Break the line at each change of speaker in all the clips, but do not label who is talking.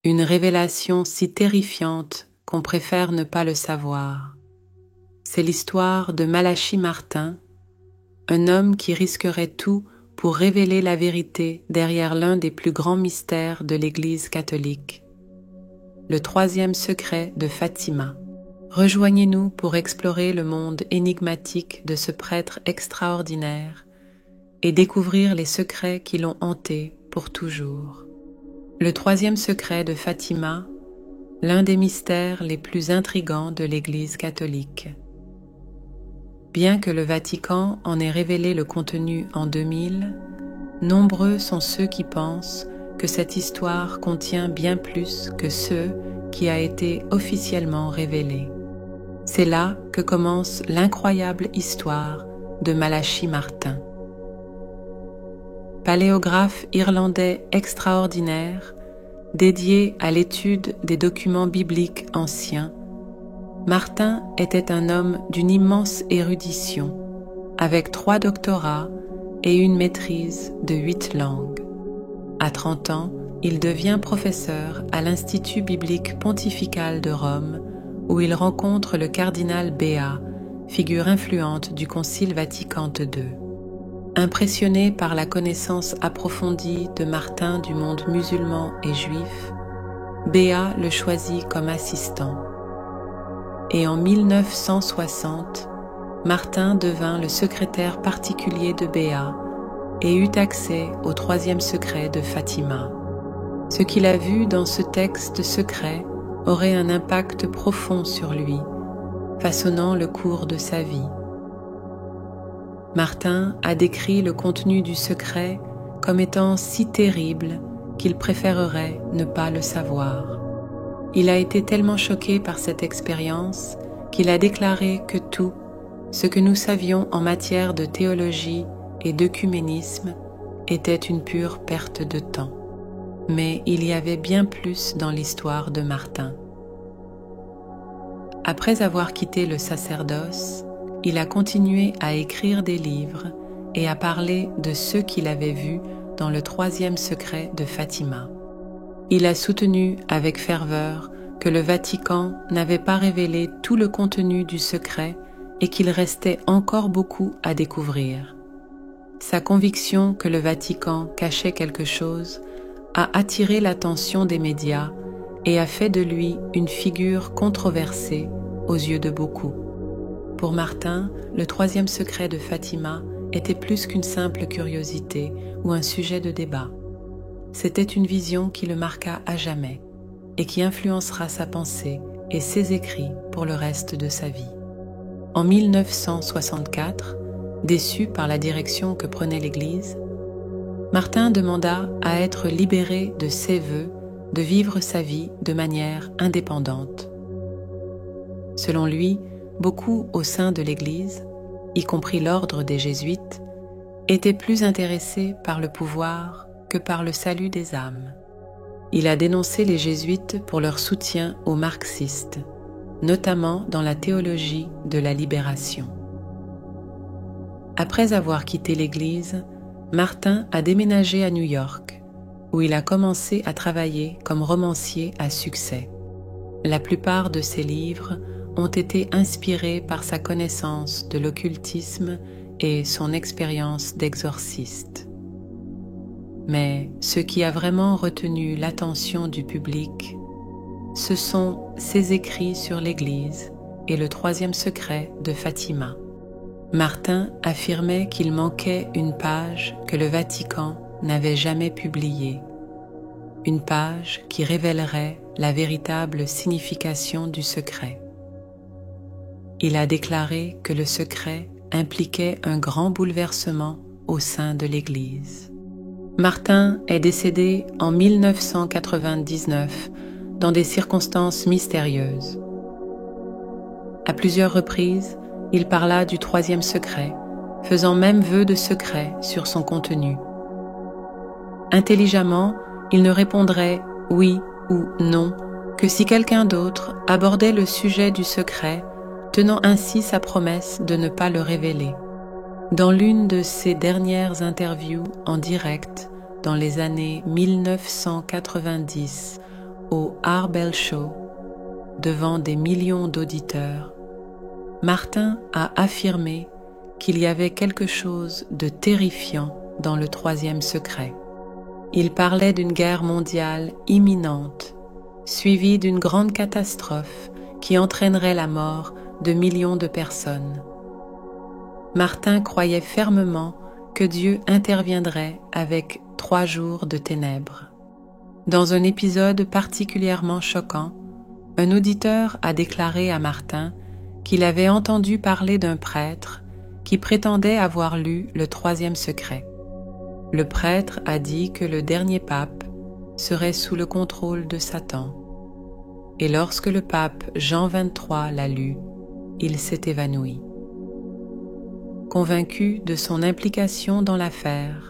Une révélation si terrifiante qu'on préfère ne pas le savoir. C'est l'histoire de Malachi Martin, un homme qui risquerait tout pour révéler la vérité derrière l'un des plus grands mystères de l'Église catholique, le troisième secret de Fatima. Rejoignez-nous pour explorer le monde énigmatique de ce prêtre extraordinaire et découvrir les secrets qui l'ont hanté pour toujours. Le troisième secret de Fatima, l'un des mystères les plus intrigants de l'Église catholique. Bien que le Vatican en ait révélé le contenu en 2000, nombreux sont ceux qui pensent que cette histoire contient bien plus que ce qui a été officiellement révélé. C'est là que commence l'incroyable histoire de Malachi Martin. Paléographe irlandais extraordinaire, dédié à l'étude des documents bibliques anciens, Martin était un homme d'une immense érudition, avec 3 doctorats et une maîtrise de 8 langues. À 30 ans, il devient professeur à l'Institut biblique pontifical de Rome, où il rencontre le cardinal Béat, figure influente du Concile Vatican II. Impressionné par la connaissance approfondie de Martin du monde musulman et juif, Béat le choisit comme assistant. Et en 1960, Martin devint le secrétaire particulier de Béat et eut accès au troisième secret de Fatima. Ce qu'il a vu dans ce texte secret aurait un impact profond sur lui, façonnant le cours de sa vie. Martin a décrit le contenu du secret comme étant si terrible qu'il préférerait ne pas le savoir. Il a été tellement choqué par cette expérience qu'il a déclaré que tout ce que nous savions en matière de théologie et d'œcuménisme était une pure perte de temps. Mais il y avait bien plus dans l'histoire de Martin. Après avoir quitté le sacerdoce, il a continué à écrire des livres et à parler de ceux qu'il avait vus dans le troisième secret de Fatima. Il a soutenu avec ferveur que le Vatican n'avait pas révélé tout le contenu du secret et qu'il restait encore beaucoup à découvrir. Sa conviction que le Vatican cachait quelque chose a attiré l'attention des médias et a fait de lui une figure controversée aux yeux de beaucoup. Pour Martin, le troisième secret de Fatima était plus qu'une simple curiosité ou un sujet de débat. C'était une vision qui le marqua à jamais et qui influencera sa pensée et ses écrits pour le reste de sa vie. En 1964, déçu par la direction que prenait l'Église, Martin demanda à être libéré de ses vœux de vivre sa vie de manière indépendante. Selon lui, beaucoup au sein de l'Église, y compris l'ordre des Jésuites, étaient plus intéressés par le pouvoir que par le salut des âmes. Il a dénoncé les Jésuites pour leur soutien aux marxistes, notamment dans la théologie de la libération. Après avoir quitté l'Église, Martin a déménagé à New York, où il a commencé à travailler comme romancier à succès. La plupart de ses livres ont été inspirés par sa connaissance de l'occultisme et son expérience d'exorciste. Mais ce qui a vraiment retenu l'attention du public, ce sont ses écrits sur l'Église et le troisième secret de Fatima. Martin affirmait qu'il manquait une page que le Vatican n'avait jamais publiée, une page qui révélerait la véritable signification du secret. Il a déclaré que le secret impliquait un grand bouleversement au sein de l'Église. Martin est décédé en 1999 dans des circonstances mystérieuses. À plusieurs reprises, il parla du troisième secret, faisant même vœu de secret sur son contenu. Intelligemment, il ne répondrait oui ou non que si quelqu'un d'autre abordait le sujet du secret, tenant ainsi sa promesse de ne pas le révéler. Dans l'une de ses dernières interviews en direct, dans les années 1990, au Harbel Show, devant des millions d'auditeurs, Martin a affirmé qu'il y avait quelque chose de terrifiant dans le troisième secret. Il parlait d'une guerre mondiale imminente, suivie d'une grande catastrophe qui entraînerait la mort de millions de personnes. Martin croyait fermement que Dieu interviendrait avec 3 jours de ténèbres. Dans un épisode particulièrement choquant, un auditeur a déclaré à Martin qu'il avait entendu parler d'un prêtre qui prétendait avoir lu le troisième secret. Le prêtre a dit que le dernier pape serait sous le contrôle de Satan. Et lorsque le pape Jean XXIII l'a lu, il s'est évanoui. Convaincu de son implication dans l'affaire,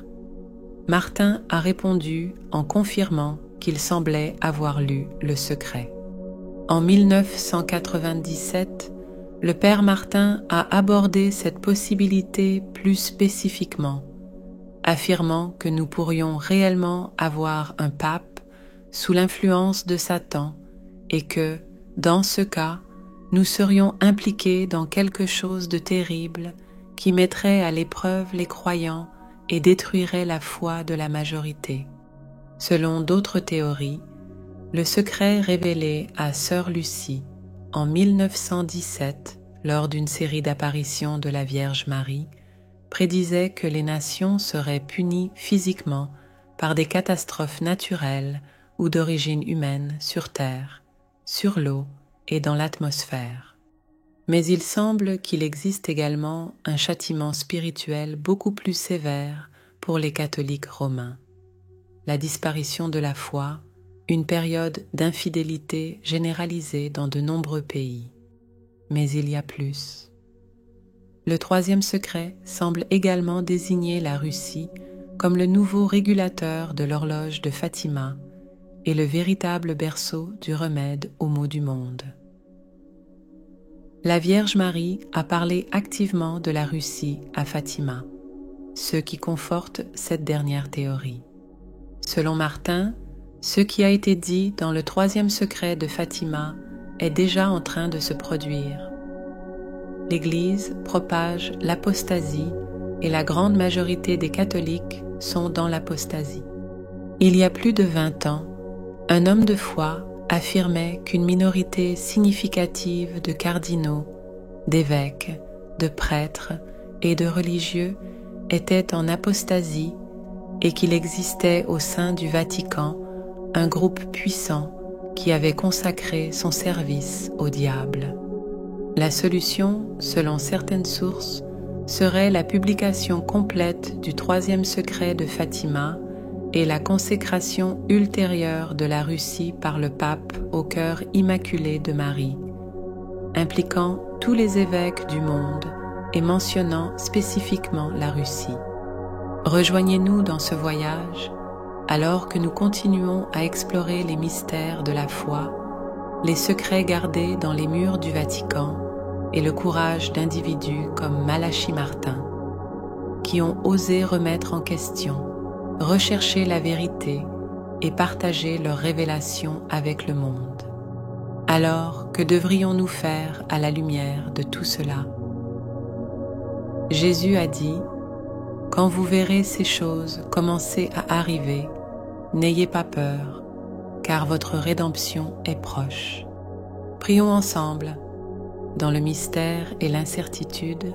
Martin a répondu en confirmant qu'il semblait avoir lu le secret. En 1997, le père Martin a abordé cette possibilité plus spécifiquement, affirmant que nous pourrions réellement avoir un pape sous l'influence de Satan et que, dans ce cas, nous serions impliqués dans quelque chose de terrible qui mettrait à l'épreuve les croyants et détruirait la foi de la majorité. Selon d'autres théories, le secret révélé à Sœur Lucie en 1917 lors d'une série d'apparitions de la Vierge Marie prédisait que les nations seraient punies physiquement par des catastrophes naturelles ou d'origine humaine sur terre, sur l'eau et dans l'atmosphère. Mais il semble qu'il existe également un châtiment spirituel beaucoup plus sévère pour les catholiques romains. La disparition de la foi, une période d'infidélité généralisée dans de nombreux pays. Mais il y a plus. Le troisième secret semble également désigner la Russie comme le nouveau régulateur de l'horloge de Fatima et le véritable berceau du remède aux maux du monde. La Vierge Marie a parlé activement de la Russie à Fatima, ce qui conforte cette dernière théorie. Selon Martin, ce qui a été dit dans le troisième secret de Fatima est déjà en train de se produire. L'Église propage l'apostasie et la grande majorité des catholiques sont dans l'apostasie. Il y a plus de 20 ans, un homme de foi affirmait qu'une minorité significative de cardinaux, d'évêques, de prêtres et de religieux était en apostasie et qu'il existait au sein du Vatican un groupe puissant qui avait consacré son service au diable. La solution, selon certaines sources, serait la publication complète du troisième secret de Fatima et la consécration ultérieure de la Russie par le pape au cœur immaculé de Marie, impliquant tous les évêques du monde et mentionnant spécifiquement la Russie. Rejoignez-nous dans ce voyage alors que nous continuons à explorer les mystères de la foi, les secrets gardés dans les murs du Vatican et le courage d'individus comme Malachi Martin, qui ont osé remettre en question, rechercher la vérité et partager leurs révélations avec le monde. Alors, que devrions-nous faire à la lumière de tout cela? Jésus a dit: « Quand vous verrez ces choses commencer à arriver, n'ayez pas peur, car votre rédemption est proche. » Prions ensemble. Dans le mystère et l'incertitude,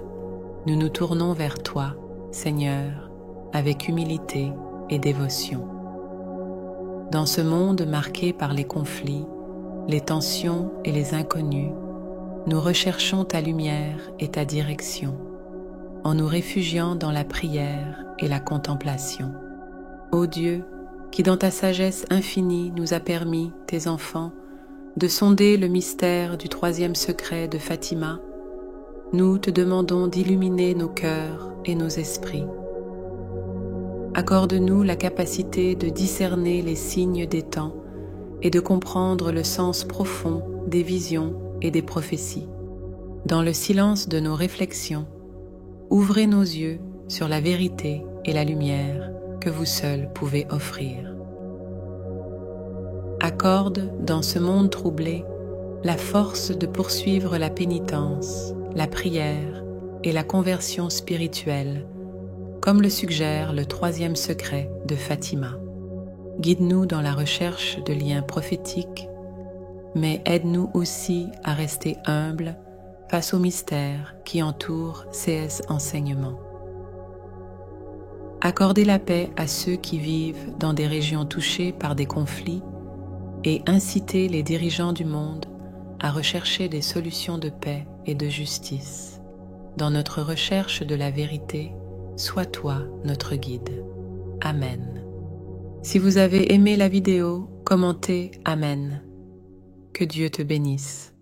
nous nous tournons vers toi, Seigneur, avec humilité et dévotion. Dans ce monde marqué par les conflits, les tensions et les inconnus, nous recherchons ta lumière et ta direction, en nous réfugiant dans la prière et la contemplation. Ô Dieu, qui dans ta sagesse infinie nous a permis, tes enfants, de sonder le mystère du troisième secret de Fatima, nous te demandons d'illuminer nos cœurs et nos esprits. Accorde-nous la capacité de discerner les signes des temps et de comprendre le sens profond des visions et des prophéties. Dans le silence de nos réflexions, ouvrez nos yeux sur la vérité et la lumière que vous seuls pouvez offrir. Accorde dans ce monde troublé la force de poursuivre la pénitence, la prière et la conversion spirituelle, comme le suggère le 3e secret de Fatima. Guide-nous dans la recherche de liens prophétiques, mais aide-nous aussi à rester humbles face aux mystères qui entourent ces enseignements. Accordez la paix à ceux qui vivent dans des régions touchées par des conflits et incitez les dirigeants du monde à rechercher des solutions de paix et de justice. Dans notre recherche de la vérité, sois toi notre guide. Amen. Si vous avez aimé la vidéo, commentez Amen. Que Dieu te bénisse.